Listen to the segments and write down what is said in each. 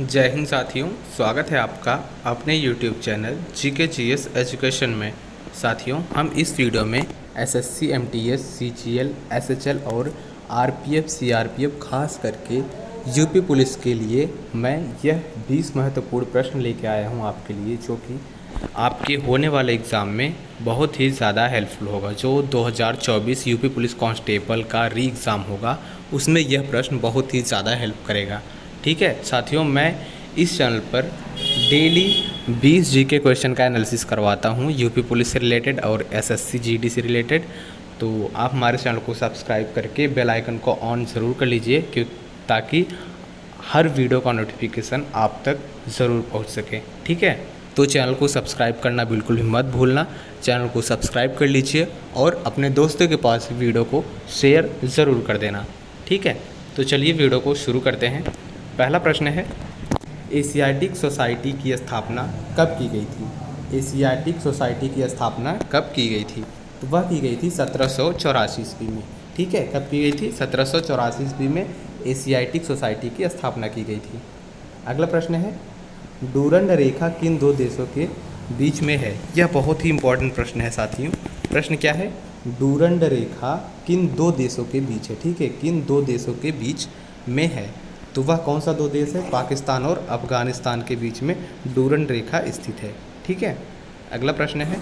जय हिंद साथियों, स्वागत है आपका अपने YouTube channel GK GS education में। साथियों, हम इस वीडियो में एसएससी, एमटीएस, सीजीएल, एसएचएल और आरपीएफ, सीआरपीएफ खास करके यूपी पुलिस के लिए मैं यह 20 महत्वपूर्ण प्रश्न लेके आया हूं आपके लिए, जो कि आपके होने वाले एग्ज़ाम में बहुत ही ज़्यादा हेल्पफुल होगा। जो 2024 यूपी पुलिस कांस्टेबल का री एग्ज़ाम होगा उसमें यह प्रश्न बहुत ही ज़्यादा हेल्प करेगा। ठीक है साथियों, मैं इस चैनल पर डेली 20 जीके क्वेश्चन का एनालिसिस करवाता हूँ यूपी पुलिस से रिलेटेड और एसएससी जीडी से रिलेटेड। तो आप हमारे चैनल को सब्सक्राइब करके बेल आइकन को ऑन ज़रूर कर लीजिए, ताकि हर वीडियो का नोटिफिकेशन आप तक ज़रूर पहुँच सके। ठीक है, तो चैनल को सब्सक्राइब करना बिल्कुल भी मत भूलना। चैनल को सब्सक्राइब कर लीजिए और अपने दोस्तों के पास वीडियो को शेयर ज़रूर कर देना। ठीक है, तो चलिए वीडियो को शुरू करते हैं। पहला प्रश्न है, एशियाटिक सोसाइटी की स्थापना कब की गई थी? एशियाटिक सोसाइटी की स्थापना कब की गई थी? तो वह की गई थी 1784 ईस्वी में। ठीक है, कब की गई थी? 1784 ईस्वी में एशियाटिक सोसाइटी की स्थापना की गई थी। अगला प्रश्न है, डूरंड रेखा किन दो देशों के बीच में है? यह बहुत ही इंपॉर्टेंट प्रश्न है साथियों। प्रश्न क्या है? डूरंड रेखा किन दो देशों के बीच है? ठीक है, किन दो देशों के बीच में है? तो वह कौन सा दो देश है? पाकिस्तान और अफगानिस्तान के बीच में डूरंड रेखा स्थित है। ठीक है, अगला प्रश्न है,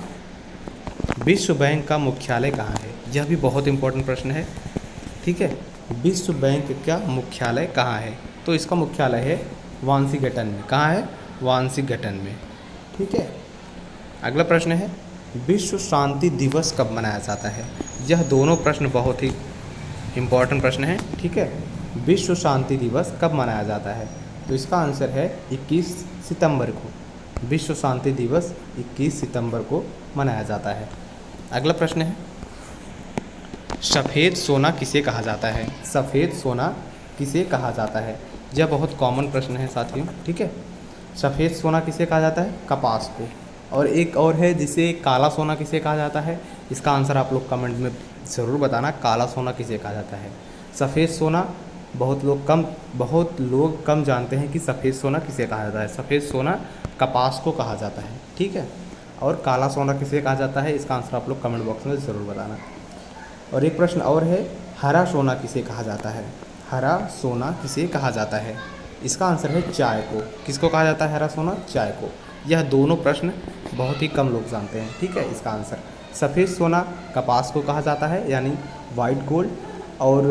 विश्व बैंक का मुख्यालय कहाँ है? यह भी बहुत इंपॉर्टेंट प्रश्न है। ठीक है, विश्व बैंक का मुख्यालय कहाँ है? तो इसका मुख्यालय है वाशिंगटन में। कहाँ है? वाशिंगटन में। ठीक है, अगला प्रश्न है, विश्व शांति दिवस कब मनाया जाता है? यह दोनों प्रश्न बहुत ही इम्पोर्टेंट प्रश्न हैं। ठीक है, विश्व शांति दिवस कब मनाया जाता है? तो इसका आंसर है 21 सितंबर को। विश्व शांति दिवस 21 सितंबर को मनाया जाता है। अगला प्रश्न है, सफ़ेद सोना किसे कहा जाता है? सफ़ेद सोना किसे कहा जाता है? यह बहुत कॉमन प्रश्न है साथियों। ठीक है, सफ़ेद सोना किसे कहा जाता है? कपास को। और एक और है जिसे काला सोना किसे कहा जाता है? इसका आंसर आप लोग कमेंट में ज़रूर बताना, काला सोना किसे कहा जाता है। सफ़ेद सोना बहुत लोग कम जानते हैं कि सफ़ेद सोना किसे कहा जाता है। सफ़ेद सोना कपास को कहा जाता है। ठीक है, और काला सोना किसे कहा जाता है? इसका आंसर आप लोग कमेंट बॉक्स में ज़रूर बताना। और एक प्रश्न और है, हरा सोना किसे कहा जाता है? हरा सोना किसे कहा जाता है? इसका आंसर है चाय को। किसको कहा जाता है हरा सोना? चाय को। यह दोनों प्रश्न बहुत ही कम लोग जानते हैं। ठीक है, इसका आंसर सफ़ेद सोना कपास को कहा जाता है, यानी वाइट गोल्ड, और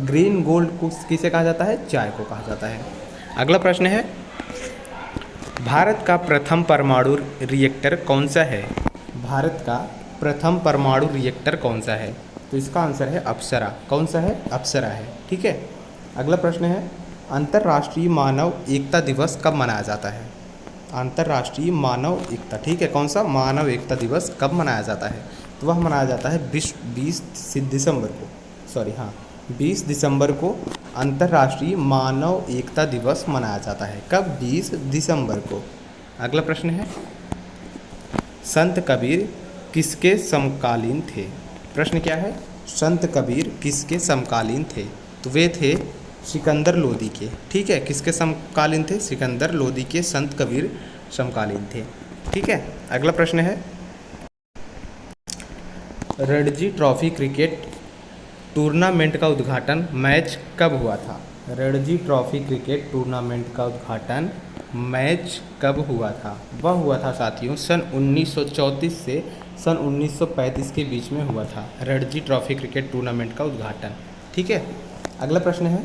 ग्रीन गोल्ड को किसे कहा जाता है? चाय को कहा जाता है। अगला प्रश्न है, भारत का प्रथम परमाणु रिएक्टर कौन सा है? भारत का प्रथम परमाणु रिएक्टर कौन सा है? तो इसका आंसर है अप्सरा। कौन सा है? अप्सरा है। ठीक है, अगला प्रश्न है, अंतर्राष्ट्रीय मानव एकता दिवस कब मनाया जाता है? अंतर्राष्ट्रीय मानव एकता। ठीक है, कौन सा? मानव एकता दिवस कब मनाया जाता है? तो वह मनाया जाता है 20 दिसंबर को। 20 दिसंबर को अंतर्राष्ट्रीय मानव एकता दिवस मनाया जाता है। कब? 20 दिसंबर को। अगला प्रश्न है, संत कबीर किसके समकालीन थे? प्रश्न क्या है? संत कबीर किसके समकालीन थे? तो वे थे सिकंदर लोदी के। ठीक है, किसके समकालीन थे? सिकंदर लोदी के संत कबीर समकालीन थे। ठीक है, अगला प्रश्न है, रणजी ट्रॉफी क्रिकेट टूर्नामेंट का उद्घाटन मैच कब हुआ था? रणजी ट्रॉफी क्रिकेट टूर्नामेंट का उद्घाटन मैच कब हुआ था? वह हुआ था साथियों सन 1934 से सन 1935 के बीच में हुआ था रणजी ट्रॉफी क्रिकेट टूर्नामेंट का उद्घाटन। ठीक है, अगला प्रश्न है,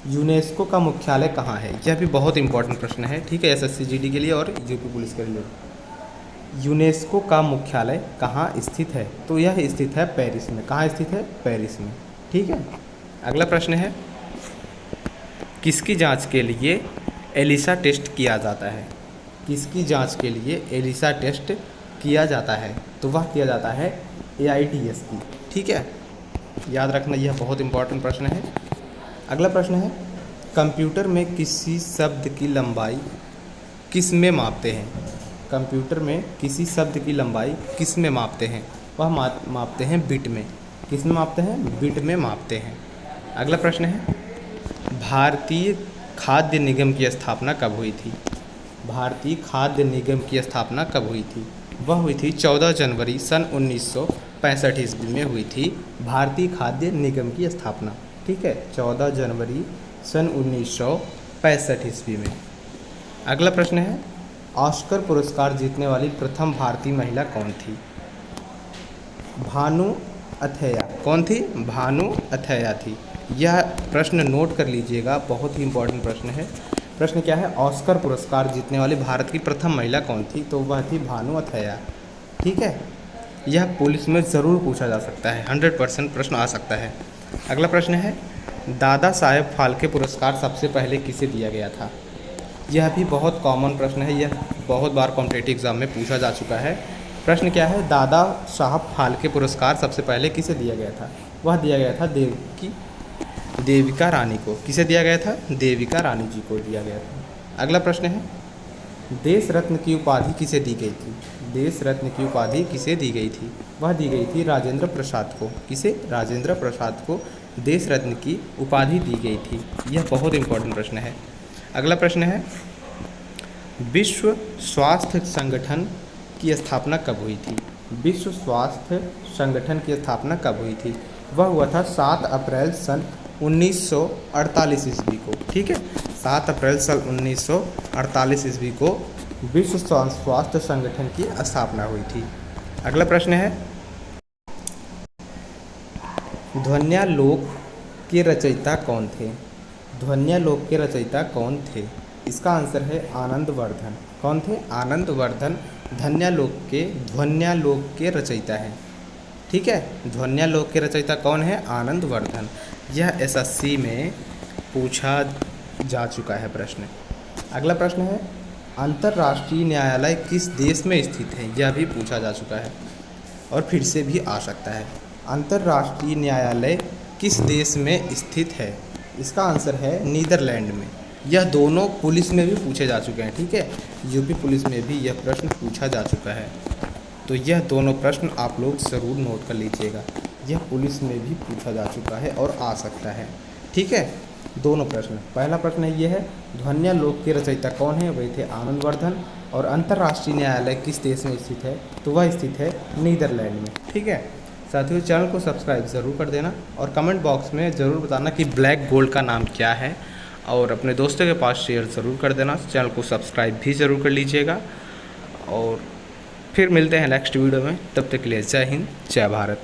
यूनेस्को का मुख्यालय कहाँ है? यह भी बहुत इंपॉर्टेंट प्रश्न है। ठीक है, एसएससी जीडी के लिए और यूपी पुलिस के लिए। यूनेस्को का मुख्यालय कहाँ स्थित है? तो यह स्थित है पेरिस में। कहाँ स्थित है? पेरिस में। ठीक है, अगला प्रश्न है, किसकी जांच के लिए एलिसा टेस्ट किया जाता है? किसकी जांच के लिए एलिसा टेस्ट किया जाता है? तो वह किया जाता है AIDS की। ठीक है, याद रखना, यह बहुत इंपॉर्टेंट प्रश्न है। अगला प्रश्न है, कंप्यूटर में किसी शब्द की लंबाई किस में मापते हैं? कंप्यूटर में किसी शब्द की लंबाई किस में मापते हैं? वह मापते हैं बिट में। किस में मापते हैं? बिट में मापते हैं। अगला प्रश्न है, भारतीय खाद्य निगम की स्थापना कब हुई थी? भारतीय खाद्य निगम की स्थापना कब हुई थी? वह हुई थी 14 जनवरी सन 1965 ईस्वी में हुई थी भारतीय खाद्य निगम की स्थापना। ठीक है, 14 जनवरी सन 1965 ईस्वी में। अगला प्रश्न है, ऑस्कर पुरस्कार जीतने वाली प्रथम भारतीय महिला कौन थी? भानु अथैया। कौन थी? भानु अथैया थी। यह प्रश्न नोट कर लीजिएगा, बहुत ही इंपॉर्टेंट प्रश्न है। प्रश्न क्या है? ऑस्कर पुरस्कार जीतने वाली भारत की प्रथम महिला कौन थी? तो वह थी भानु अथैया। ठीक है, यह पुलिस में ज़रूर पूछा जा सकता है, 100% प्रश्न आ सकता है। अगला प्रश्न है, दादा साहेब फाल्के पुरस्कार सबसे पहले किसे दिया गया था? यह भी बहुत कॉमन प्रश्न है, यह बहुत बार कॉम्पिटिटिव एग्जाम में पूछा जा चुका है। प्रश्न क्या है? दादा साहब फाल्के पुरस्कार सबसे पहले किसे दिया गया था? वह दिया गया था देविका रानी को। किसे दिया गया था? देविका रानी जी को दिया गया था। अगला प्रश्न है, देश रत्न की उपाधि किसे दी गई थी? देश रत्न की उपाधि किसे दी गई थी? वह दी गई थी राजेंद्र प्रसाद को। किसे? राजेंद्र प्रसाद को देश रत्न की उपाधि दी गई थी। यह बहुत इंपॉर्टेंट प्रश्न है। अगला प्रश्न है, विश्व स्वास्थ्य संगठन की स्थापना कब हुई थी? विश्व स्वास्थ्य संगठन की स्थापना कब हुई थी? वह हुआ था 7 अप्रैल सन 1948 ईस्वी को। ठीक है, 7 अप्रैल सन 1948 ईस्वी को विश्व स्वास्थ्य संगठन की स्थापना हुई थी। अगला प्रश्न है, ध्वन्यालोक के रचयिता कौन थे? ध्वन्यालोक के रचयिता कौन थे? इसका आंसर है आनंदवर्धन। कौन थे? आनंदवर्धन ध्वन्यालोक के रचयिता हैं। ठीक है, ध्वन्यालोक के रचयिता कौन है? आनंदवर्धन। यह एसएससी में पूछा जा चुका है प्रश्न। अगला प्रश्न है, अंतर्राष्ट्रीय न्यायालय किस देश में स्थित है? यह भी पूछा जा चुका है और फिर से भी आ सकता है। अंतर्राष्ट्रीय न्यायालय किस देश में स्थित है? इसका आंसर है नीदरलैंड में। यह दोनों पुलिस में भी पूछे जा चुके हैं। ठीक है, यूपी पुलिस में भी यह प्रश्न पूछा जा चुका है, तो यह दोनों प्रश्न आप लोग ज़रूर नोट कर लीजिएगा। यह पुलिस में भी पूछा जा चुका है और आ सकता है। ठीक है, दोनों प्रश्न। पहला प्रश्न ये है, ध्वन्यालोक के रचयिता कौन है? वही थे आनंदवर्धन। और अंतर्राष्ट्रीय न्यायालय किस देश में स्थित है? तो वह स्थित है नीदरलैंड में। ठीक है साथियों, चैनल को सब्सक्राइब ज़रूर कर देना और कमेंट बॉक्स में ज़रूर बताना कि ब्लैक गोल्ड का नाम क्या है, और अपने दोस्तों के पास शेयर ज़रूर कर देना। चैनल को सब्सक्राइब भी ज़रूर कर लीजिएगा और फिर मिलते हैं नेक्स्ट वीडियो में। तब तक के लिए जय हिंद, जय भारत।